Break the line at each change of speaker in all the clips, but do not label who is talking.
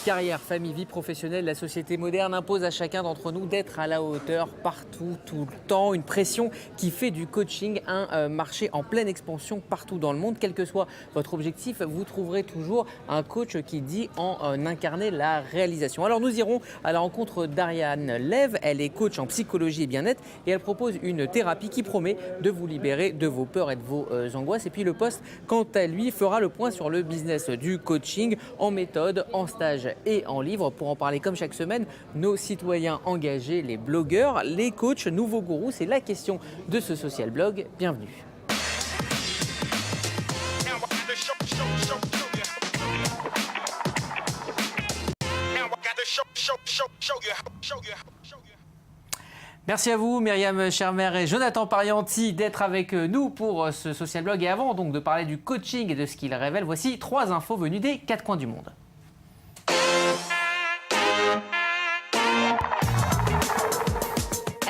Carrière, famille, vie professionnelle, la société moderne impose à chacun d'entre nous d'être à la hauteur partout, tout le temps. Une pression qui fait du coaching un marché en pleine expansion partout dans le monde. Quel que soit votre objectif, vous trouverez toujours un coach qui dit en incarner la réalisation. Alors nous irons à la rencontre d'Ariane Lev. Elle est coach en psychologie et bien-être et elle propose une thérapie qui promet de vous libérer de vos peurs et de vos angoisses. Et puis le poste, quant à lui, fera le point sur le business du coaching en méthode, en stage et en livre. Pour en parler comme chaque semaine, nos citoyens engagés, les blogueurs, les coachs, nouveaux gourous, c'est la question de ce social blog. Bienvenue. Merci à vous, Myriam Schermer et Jonathan Parianti, d'être avec nous pour ce social blog. Et avant donc de parler du coaching et de ce qu'il révèle, voici 3 infos venues des 4 coins du monde.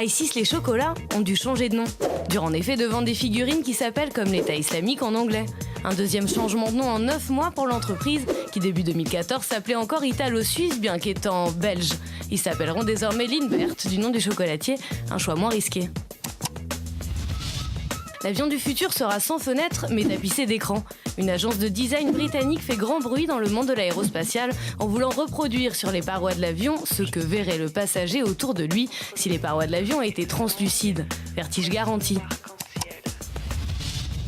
ISIS les chocolats ont dû changer de nom. Dur en effet de vendre des figurines qui s'appellent comme l'État islamique en anglais. Un deuxième changement de nom en 9 mois pour l'entreprise qui début 2014 s'appelait encore Italo-Suisse bien qu'étant belge. Ils s'appelleront désormais Lindbert du nom du chocolatier, un choix moins risqué. L'avion du futur sera sans fenêtre mais tapissé d'écrans. Une agence de design britannique fait grand bruit dans le monde de l'aérospatial en voulant reproduire sur les parois de l'avion ce que verrait le passager autour de lui si les parois de l'avion étaient translucides. Vertige garanti.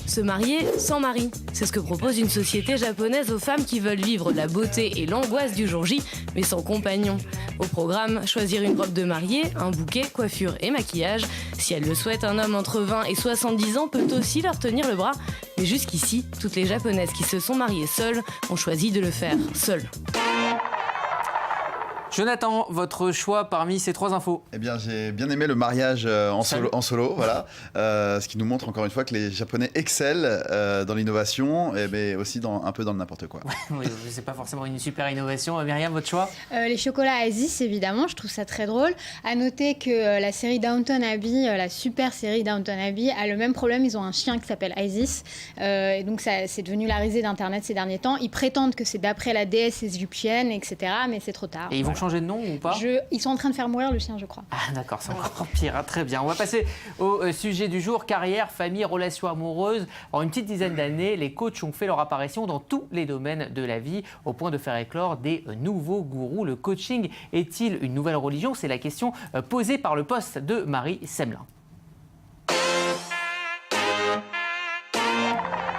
Se marier sans mari, c'est ce que propose une société japonaise aux femmes qui veulent vivre la beauté et l'angoisse du jour J, mais sans compagnon. Au programme, choisir une robe de mariée, un bouquet, coiffure et maquillage. Si elles le souhaitent, un homme entre 20 et 70 ans peut aussi leur tenir le bras. Mais jusqu'ici, toutes les japonaises qui se sont mariées seules ont choisi de le faire seules.
Jonathan, votre choix parmi ces 3 infos?
Eh bien, j'ai bien aimé le mariage en solo, voilà. Ce qui nous montre encore une fois que les Japonais excellent dans l'innovation, mais aussi un peu dans le n'importe quoi.
Oui, c'est pas forcément une super innovation. Myriam, votre choix?
Les chocolats Isis, évidemment, je trouve ça très drôle. À noter que la série Downton Abbey, la super série Downton Abbey, a le même problème. Ils ont un chien qui s'appelle Isis. Et donc, c'est devenu la risée d'Internet ces derniers temps. Ils prétendent que c'est d'après la déesse égyptienne, etc. Mais c'est trop tard.
Et ils vont changer de nom ou pas?
Ils sont en train de faire mourir le chien, je crois.
Ah d'accord, c'est encore pire, hein, très bien. On va passer au sujet du jour, carrière, famille, relations amoureuses. En une petite dizaine d'années, les coachs ont fait leur apparition dans tous les domaines de la vie, au point de faire éclore des nouveaux gourous. Le coaching est-il une nouvelle religion? C'est la question posée par le poste de Marie Semelin.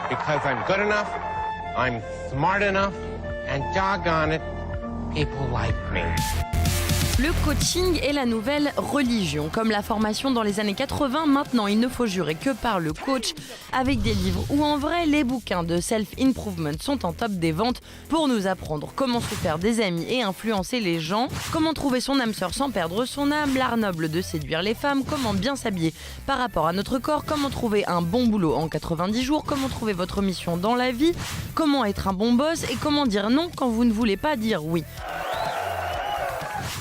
Because I'm good enough, I'm smart enough, and doggone it, people like me.
Le coaching est la nouvelle religion. Comme la formation dans les années 80, maintenant il ne faut jurer que par le coach. Avec des livres où en vrai, les bouquins de self-improvement sont en top des ventes pour nous apprendre comment se faire des amis et influencer les gens, comment trouver son âme sœur sans perdre son âme, l'art noble de séduire les femmes, comment bien s'habiller par rapport à notre corps, comment trouver un bon boulot en 90 jours, comment trouver votre mission dans la vie, comment être un bon boss et comment dire non quand vous ne voulez pas dire oui.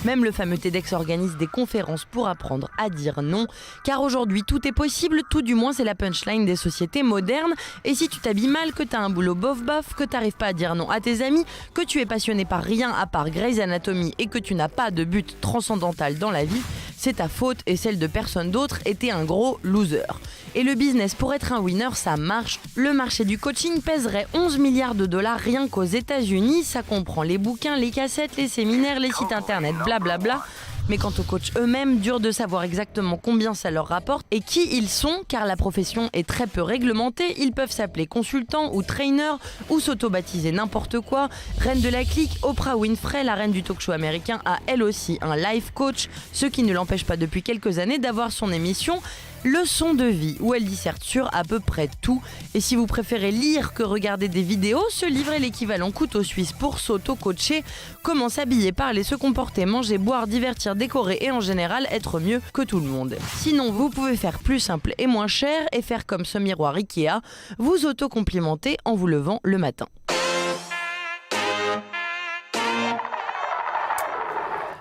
Même le fameux TEDx organise des conférences pour apprendre à dire non, car aujourd'hui tout est possible, tout du moins c'est la punchline des sociétés modernes. Et si tu t'habilles mal, que t'as un boulot bof-bof, que t'arrives pas à dire non à tes amis, que tu es passionné par rien à part Grey's Anatomy et que tu n'as pas de but transcendantal dans la vie, c'est ta faute et celle de personne d'autre et t'es un gros loser. Et le business pour être un winner, ça marche. Le marché du coaching pèserait 11 milliards de dollars rien qu'aux États-Unis. Ça comprend les bouquins, les cassettes, les séminaires, les sites internet, blablabla. Mais quant aux coachs eux-mêmes, dur de savoir exactement combien ça leur rapporte et qui ils sont, car la profession est très peu réglementée. Ils peuvent s'appeler consultants ou trainers ou s'auto-baptiser n'importe quoi. Reine de la clique, Oprah Winfrey, la reine du talk-show américain, a elle aussi un life coach, ce qui ne l'empêche pas depuis quelques années d'avoir son émission Leçon de vie, où elle disserte sur à peu près tout. Et si vous préférez lire que regarder des vidéos, ce livre est l'équivalent couteau suisse pour s'auto-coacher. Comment s'habiller, parler, se comporter, manger, boire, divertir, décorer et en général être mieux que tout le monde. Sinon, vous pouvez faire plus simple et moins cher et faire comme ce miroir Ikea, vous auto-complimenter en vous levant le matin.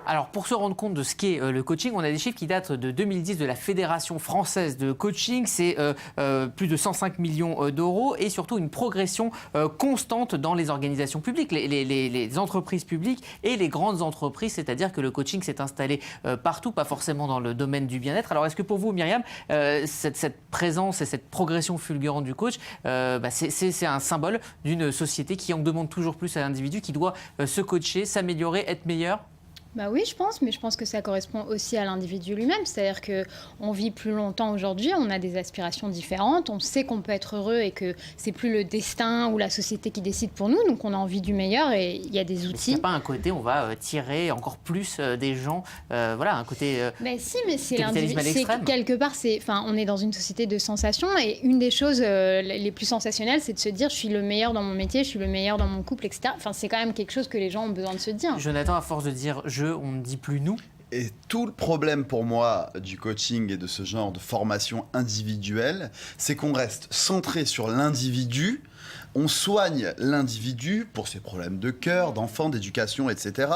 Alors, pour se rendre compte de ce qu'est le coaching, on a des chiffres qui datent de 2010 de la Fédération française de coaching. C'est plus de 105 millions d'euros et surtout une progression constante dans les organisations publiques, les entreprises publiques et les grandes entreprises. C'est-à-dire que le coaching s'est installé partout, pas forcément dans le domaine du bien-être. Alors, est-ce que pour vous, Myriam, cette présence et cette progression fulgurante du coach, c'est un symbole d'une société qui en demande toujours plus à l'individu, qui doit se coacher, s'améliorer, être meilleur?
Bah oui, je pense, mais je pense que ça correspond aussi à l'individu lui-même. C'est-à-dire qu'on vit plus longtemps aujourd'hui, on a des aspirations différentes, on sait qu'on peut être heureux et que c'est plus le destin ou la société qui décide pour nous, donc on a envie du meilleur et il y a des outils.
Il n'y a pas un côté, on va tirer encore plus des gens, voilà, un côté
si, mais c'est
capitalisme à l'extrême.
Quelque part, on est dans une société de sensations et une des choses les plus sensationnelles, c'est de se dire je suis le meilleur dans mon métier, je suis le meilleur dans mon couple, etc. Enfin, c'est quand même quelque chose que les gens ont besoin de se dire.
Jonathan, à force de dire on ne dit plus nous.
Et tout le problème pour moi du coaching et de ce genre de formation individuelle, c'est qu'on reste centré sur l'individu. On soigne l'individu pour ses problèmes de cœur, d'enfant, d'éducation, etc.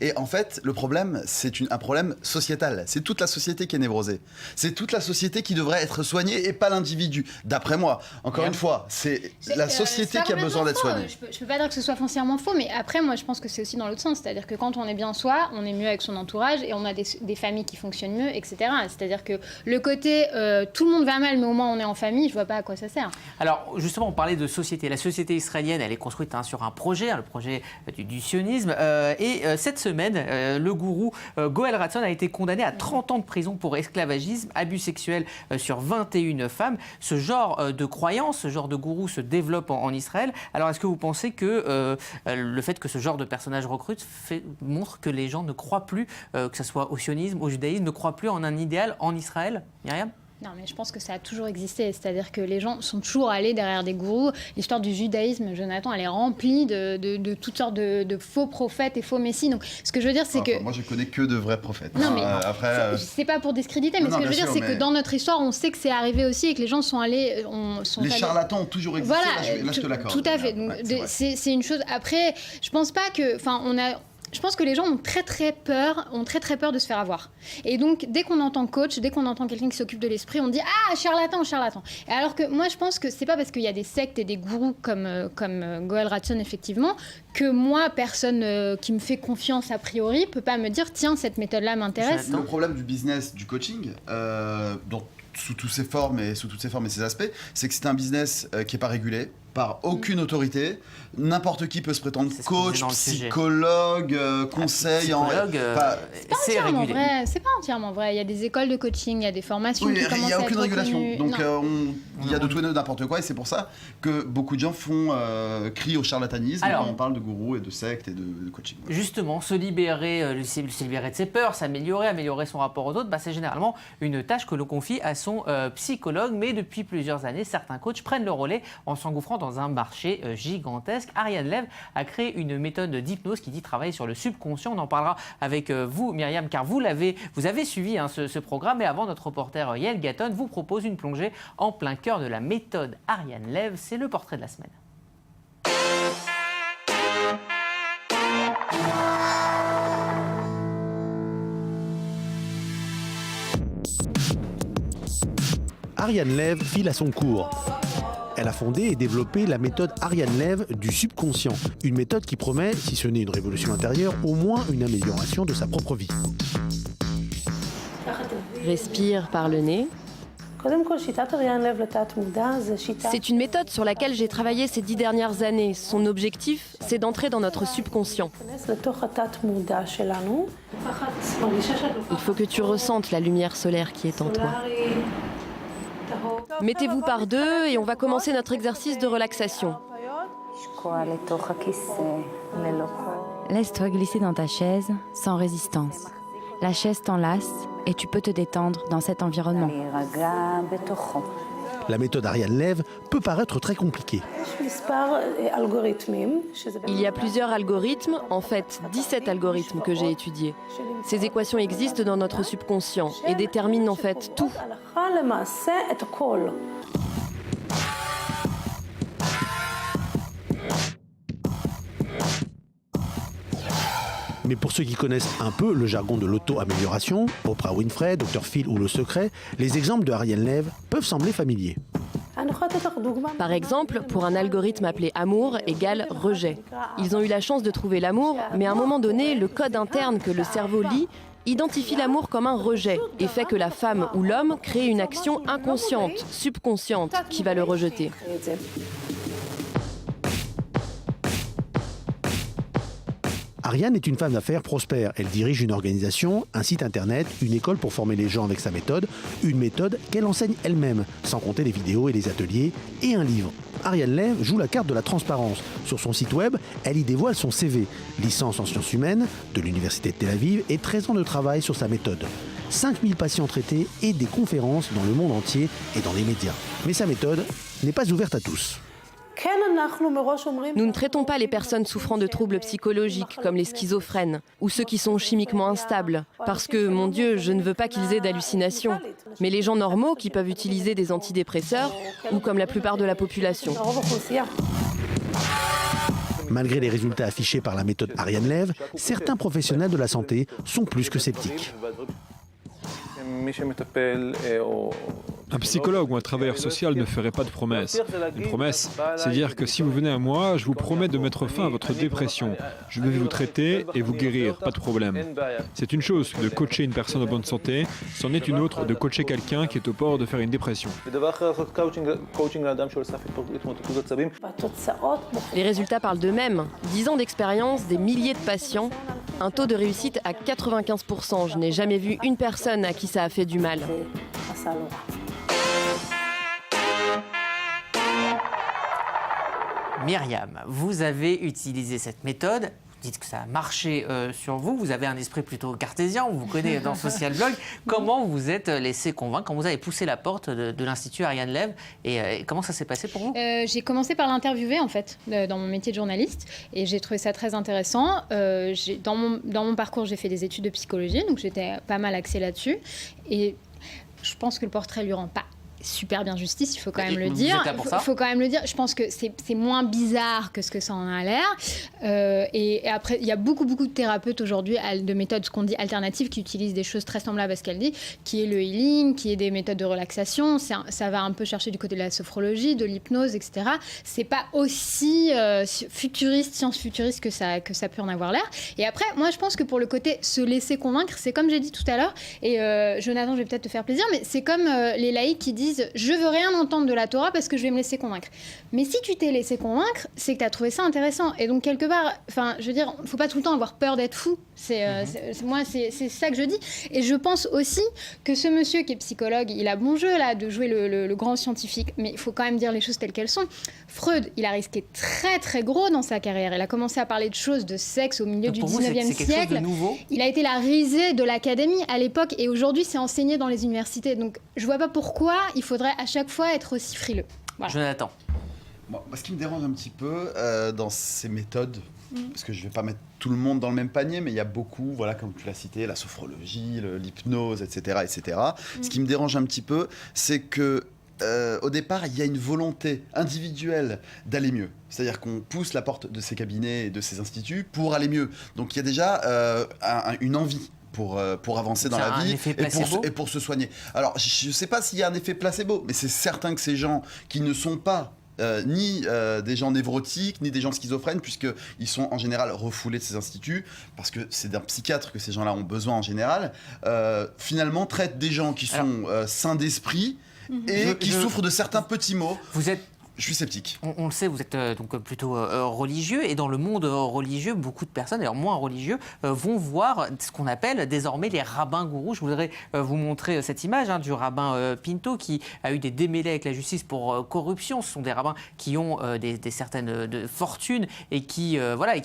Et en fait, le problème, c'est un problème sociétal. C'est toute la société qui est névrosée. C'est toute la société qui devrait être soignée et pas l'individu. D'après moi, encore une fois, c'est la société qui a besoin d'être soignée.
Je peux pas dire que ce soit foncièrement faux, mais après, moi, je pense que c'est aussi dans l'autre sens. C'est-à-dire que quand on est bien soi, on est mieux avec son entourage et on a des familles qui fonctionnent mieux, etc. C'est-à-dire que le côté tout le monde va mal, mais au moins on est en famille, je vois pas à quoi ça sert.
Alors, justement, on parlait de société. La société israélienne, elle est construite sur un projet, le projet du sionisme. Et cette semaine, le gourou Goël Ratson a été condamné à 30 ans de prison pour esclavagisme, abus sexuels sur 21 femmes. Ce genre de croyance, ce genre de gourou se développe en Israël. Alors, est-ce que vous pensez que le fait que ce genre de personnage recrute montre que les gens ne croient plus, que ce soit au sionisme, au judaïsme, ne croient plus en un idéal en Israël? Myriam?
Non, mais je pense que ça a toujours existé. C'est-à-dire que les gens sont toujours allés derrière des gourous. L'histoire du judaïsme, Jonathan, elle est remplie de toutes sortes de faux prophètes et faux messies. Donc, ce que je veux dire, c'est que...
Moi, je connais que de vrais prophètes.
Non, mais c'est pas pour discréditer, mais ce que je veux dire, c'est que dans notre histoire, on sait que c'est arrivé aussi et que les gens sont allés...
Les charlatans ont toujours existé.
Voilà,
là, je te l'accorde.
Tout à fait. Donc, c'est une chose... Après, je pense pas que... Je pense que les gens ont très peur de se faire avoir. Et donc, dès qu'on entend coach, dès qu'on entend quelqu'un qui s'occupe de l'esprit, on dit « Ah, charlatan, charlatan !» Et alors que moi, je pense que c'est pas parce qu'il y a des sectes et des gourous comme Goël Ratson, effectivement, que moi, personne qui me fait confiance a priori, peut pas me dire « Tiens, cette méthode-là m'intéresse ».
Le problème du business, du coaching, sous toutes ses formes et ses aspects, c'est que c'est un business qui n'est pas régulé par aucune autorité. N'importe qui peut se prétendre coach, psychologue, conseil.
C'est régulé.
C'est pas entièrement vrai. Il y a des écoles de coaching, il y a des formations qui commencent à être reconnues.
Il n'y a aucune régulation. Donc il y a de tout et de n'importe quoi. Et c'est pour ça que beaucoup de gens crient au charlatanisme quand on parle de gourous et de sectes et de coaching.
Justement, se libérer de ses peurs, améliorer son rapport aux autres, c'est généralement une tâche que l'on confie à son psychologue. Mais depuis plusieurs années, certains coachs prennent le relais en s'engouffrant dans un marché gigantesque. Ariane Lev a créé une méthode d'hypnose qui dit travailler sur le subconscient. On en parlera avec vous, Myriam, car vous avez suivi ce programme. Et avant, notre reporter Yael Gatton vous propose une plongée en plein cœur de la méthode Ariane Lev. C'est le portrait de la semaine.
Ariane Lev file à son cours. Elle a fondé et développé la méthode Ariane Lev du subconscient, une méthode qui promet, si ce n'est une révolution intérieure, au moins une amélioration de sa propre vie.
Respire par le nez. C'est une méthode sur laquelle j'ai travaillé ces 10 dernières années. Son objectif, c'est d'entrer dans notre subconscient. Il faut que tu ressentes la lumière solaire qui est en toi. Mettez-vous par deux et on va commencer notre exercice de relaxation.
Laisse-toi glisser dans ta chaise sans résistance. La chaise t'enlace et tu peux te détendre dans cet environnement.
La méthode Ariane Lev peut paraître très compliquée.
Il y a plusieurs algorithmes, en fait 17 algorithmes que j'ai étudiés. Ces équations existent dans notre subconscient et déterminent en fait tout.
Mais pour ceux qui connaissent un peu le jargon de l'auto-amélioration, Oprah Winfrey, Dr Phil ou Le Secret, les exemples de Ariane Lev peuvent sembler familiers.
Par exemple, pour un algorithme appelé amour égale rejet. Ils ont eu la chance de trouver l'amour, mais à un moment donné, le code interne que le cerveau lit identifie l'amour comme un rejet et fait que la femme ou l'homme crée une action inconsciente, subconsciente, qui va le rejeter.
Ariane est une femme d'affaires prospère. Elle dirige une organisation, un site internet, une école pour former les gens avec sa méthode, une méthode qu'elle enseigne elle-même, sans compter les vidéos et les ateliers, et un livre. Ariane Lev joue la carte de la transparence. Sur son site web, elle y dévoile son CV. Licence en sciences humaines de l'Université de Tel Aviv et 13 ans de travail sur sa méthode. 5000 patients traités et des conférences dans le monde entier et dans les médias. Mais sa méthode n'est pas ouverte à tous.
Nous ne traitons pas les personnes souffrant de troubles psychologiques comme les schizophrènes ou ceux qui sont chimiquement instables. Parce que, mon Dieu, je ne veux pas qu'ils aient d'hallucinations. Mais les gens normaux qui peuvent utiliser des antidépresseurs ou comme la plupart de la population.
Malgré les résultats affichés par la méthode Ariane Lev, certains professionnels de la santé sont plus que sceptiques.
Un psychologue ou un travailleur social ne ferait pas de promesses. Une promesse, c'est dire que si vous venez à moi, je vous promets de mettre fin à votre dépression. Je vais vous traiter et vous guérir, pas de problème. C'est une chose de coacher une personne en bonne santé, c'en est une autre de coacher quelqu'un qui est au bord de faire une dépression.
Les résultats parlent d'eux-mêmes. 10 ans d'expérience, des milliers de patients, un taux de réussite à 95%. Je n'ai jamais vu une personne à qui ça a fait du mal.
Myriam, vous avez utilisé cette méthode. Vous dites que ça a marché sur vous. Vous avez un esprit plutôt cartésien. On vous connaît dans Social Blog. Comment vous êtes laissé convaincre quand vous avez poussé la porte de l'Institut Ariane Lev et comment ça s'est passé pour vous?
J'ai commencé par l'interviewer en fait dans mon métier de journaliste et j'ai trouvé ça très intéressant. Dans mon parcours, j'ai fait des études de psychologie, donc j'étais pas mal axée là-dessus. Et je pense que le portrait lui rend pas super bien justice, il faut quand même le dire. Il faut quand même le dire. Je pense que c'est moins bizarre que ce que ça en a l'air. Et après, il y a beaucoup de thérapeutes aujourd'hui de méthodes, ce qu'on dit alternatives, qui utilisent des choses très semblables à ce qu'elle dit, qui est le healing, qui est des méthodes de relaxation. Ça va un peu chercher du côté de la sophrologie, de l'hypnose, etc. C'est pas aussi science futuriste que ça peut en avoir l'air. Et après, moi, je pense que pour le côté se laisser convaincre, c'est comme j'ai dit tout à l'heure. Et Jonathan, je vais peut-être te faire plaisir, mais c'est comme les laïcs qui disent je veux rien entendre de la Torah parce que je vais me laisser convaincre. Mais si tu t'es laissé convaincre, c'est que tu as trouvé ça intéressant. Et donc, quelque part, je veux dire, il ne faut pas tout le temps avoir peur d'être fou. Moi, c'est ça que je dis. Et je pense aussi que ce monsieur qui est psychologue, il a bon jeu là de jouer le grand scientifique. Mais il faut quand même dire les choses telles qu'elles sont. Freud, il a risqué très très gros dans sa carrière. Il a commencé à parler de choses, de sexe au milieu du 19e siècle. Il a été la risée de l'académie à l'époque. Et aujourd'hui, c'est enseigné dans les universités. Donc, je ne vois pas pourquoi il faudrait à chaque fois être aussi frileux. Voilà.
Jonathan.
Bon, ce qui me dérange un petit peu dans ces méthodes, parce que je ne vais pas mettre tout le monde dans le même panier, mais il y a beaucoup, voilà, comme tu l'as cité, la sophrologie, l'hypnose, etc. etc. Ce qui me dérange un petit peu, c'est que au départ, il y a une volonté individuelle d'aller mieux. C'est-à-dire qu'on pousse la porte de ces cabinets et de ces instituts pour aller mieux. Donc il y a déjà une envie pour avancer dans la vie et pour se soigner. Alors, je ne sais pas s'il y a un effet placebo, mais c'est certain que ces gens qui ne sont pas ni des gens névrotiques, ni des gens schizophrènes, puisqu'ils sont en général refoulés de ces instituts, parce que c'est d'un psychiatre que ces gens-là ont besoin en général, finalement traitent des gens qui sont sains d'esprit et qui souffrent de certains petits maux. Je suis sceptique.
On le sait, vous êtes donc plutôt religieux, et dans le monde religieux, beaucoup de personnes, d'ailleurs moins religieux, vont voir ce qu'on appelle désormais les rabbins gourous. Je voudrais vous montrer cette image du rabbin Pinto qui a eu des démêlés avec la justice pour corruption. Ce sont des rabbins qui ont des certaines fortunes et qui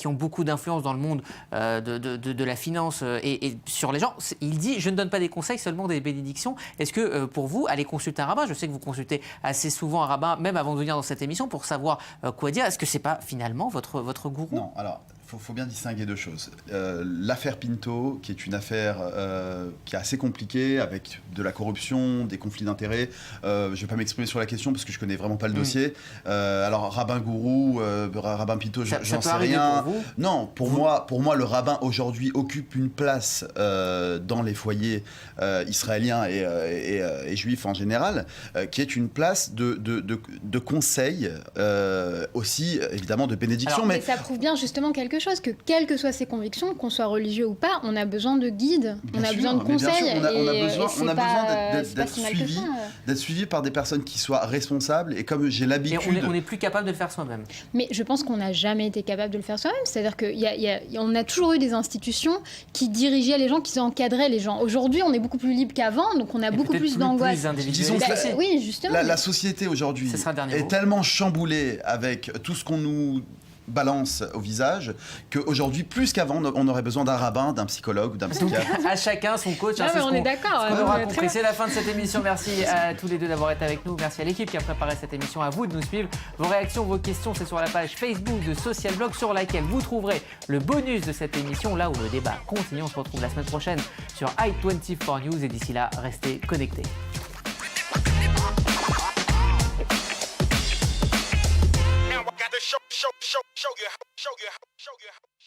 ont beaucoup d'influence dans le monde de la finance et sur les gens. Il dit, je ne donne pas des conseils, seulement des bénédictions. Est-ce que pour vous, aller consulter un rabbin, je sais que vous consultez assez souvent un rabbin, même avant de venir dans cette émission, pour savoir quoi dire. Est-ce que c'est pas finalement votre gourou?
Non, alors, faut bien distinguer deux choses. L'affaire Pinto, qui est une affaire qui est assez compliquée, avec de la corruption, des conflits d'intérêts. Je ne vais pas m'exprimer sur la question parce que je ne connais vraiment pas le dossier. Alors, Rabbin Gourou, Rabbin Pinto, j'en sais rien.
Pour vous
Non, pour moi, le rabbin aujourd'hui occupe une place dans les foyers israéliens et juifs en général, qui est une place de conseil, aussi évidemment de bénédiction.
Mais ça prouve bien justement quelque chose, que quelles que soient ses convictions, qu'on soit religieux ou pas, on a besoin de guides, on a besoin de conseils.
On a besoin
d'être
suivi par des personnes qui soient responsables, et comme j'ai l'habitude...
Et on n'est plus capable de le faire soi-même.
Mais je pense qu'on n'a jamais été capable de le faire soi-même. C'est-à-dire qu'on a toujours eu des institutions qui dirigeaient les gens, qui encadraient les gens. Aujourd'hui, on est beaucoup plus libre qu'avant, donc on a beaucoup plus d'angoisse. Oui, justement.
La société aujourd'hui est tellement chamboulée avec tout ce qu'on nous balance au visage qu'aujourd'hui, plus qu'avant, on aurait besoin d'un rabbin, d'un psychologue ou d'un psychiatre.
À chacun son coach.
Non, mais on est d'accord.
On aura compris. C'est la fin de cette émission. Merci à tous les deux d'avoir été avec nous. Merci à l'équipe qui a préparé cette émission. À vous de nous suivre. Vos réactions, vos questions, c'est sur la page Facebook de Social Blog, sur laquelle vous trouverez le bonus de cette émission, là où le débat continue. On se retrouve la semaine prochaine sur i24 News, et d'ici là, restez connectés.
Show you.